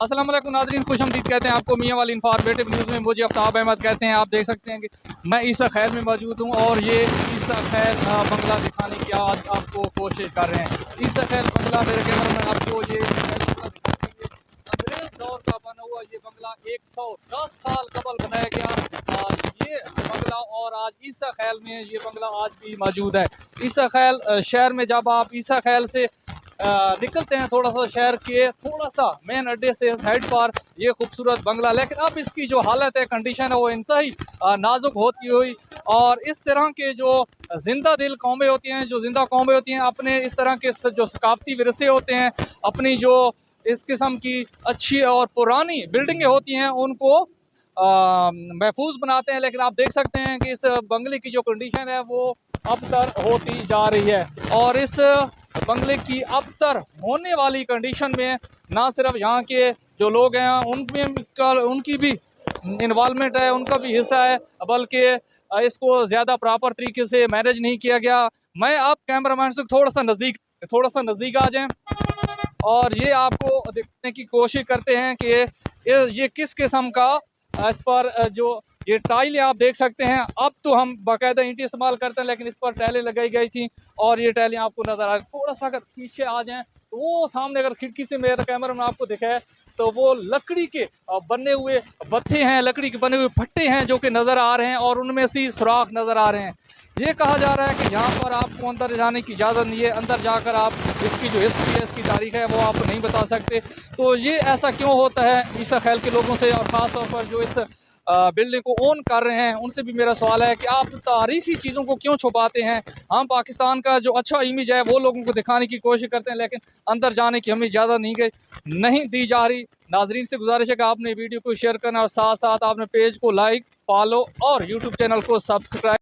अस्सलाम वालेकुम नाज़रीन, खुशअमदीद कहते हैं आपको मियाँ वाली इंफॉर्मेटिव न्यूज़ में। मुझे आफ्ताब अहमद कहते हैं। आप देख सकते हैं कि मैं ईसा खैल में मौजूद हूँ और ये ईसा खैल बंगला दिखाने की आज आपको कोशिश कर रहे हैं। ईसा खैल बंगला मेरे कैमरा में आपको ये अंग्रेज़ दौर का बना हुआ ये बंगला 110 साल कबल बनाया गया ये बंगला, और आज ईसा खैल में ये बंगला आज भी मौजूद है। ईसा खैल शहर में जब आप ईसा खैल से निकलते हैं थोड़ा सा शहर के थोड़ा सा मेन अड्डे से साइड पर ये खूबसूरत बंगला, लेकिन अब इसकी जो हालत है, कंडीशन है, वो इंतहाई नाजुक होती हुई। और इस तरह के जो जिंदा दिल कौमें होती हैं, जो जिंदा कौमें होती हैं, अपने इस तरह के जो सकाफती विरसे होते हैं, अपनी जो इस किस्म की अच्छी और पुरानी बिल्डिंगें होती हैं, उनको महफूज बनाते हैं। लेकिन आप देख सकते हैं कि इस बंगले की जो कंडीशन है वो अबतर होती जा रही है। और इस बंगले की अबतर होने वाली कंडीशन में ना सिर्फ यहाँ के जो लोग हैं उनमें उनकी भी इन्वॉल्वमेंट है, उनका भी हिस्सा है, बल्कि इसको ज़्यादा प्रॉपर तरीके से मैनेज नहीं किया गया। मैं आप कैमरामैन से थोड़ा सा नज़दीक आ जाएं और ये आपको देखने की कोशिश करते हैं कि ये किस किस्म का इस पर जो ये टाइलें आप देख सकते हैं। अब तो हम बाकायदा ईंटें इस्तेमाल करते हैं, लेकिन इस पर टाइलें लगाई गई थी और ये टाइलें आपको नज़र आ रही। थोड़ा सा अगर पीछे आ जाएं तो वो सामने अगर खिड़की से मेरा कैमरा में आपको दिखाए तो वो लकड़ी के बने हुए बत्थे हैं, लकड़ी के बने हुए फट्टे हैं जो कि नज़र आ रहे हैं और उनमें से सुराख नज़र आ रहे हैं। ये कहा जा रहा है कि यहाँ पर आपको अंदर जाने की इजाज़त नहीं है, अंदर जाकर आप इसकी जो हिस्ट्री है, इसकी तारीख है, वो आप नहीं बता सकते। तो ये ऐसा क्यों होता है ईसा खैल के लोगों से, और ख़ास तौर पर जो इस बिल्डिंग को ओन कर रहे हैं उनसे भी मेरा सवाल है कि आप तारीखी चीज़ों को क्यों छुपाते हैं। हम पाकिस्तान का जो अच्छा इमेज है वो लोगों को दिखाने की कोशिश करते हैं, लेकिन अंदर जाने की हमें इजाज़त नहीं दी जा रही। नाजरीन से गुजारिश है कि आपने वीडियो को शेयर करना और साथ साथ आपने पेज को लाइक, फॉलो और यूट्यूब चैनल को सब्सक्राइब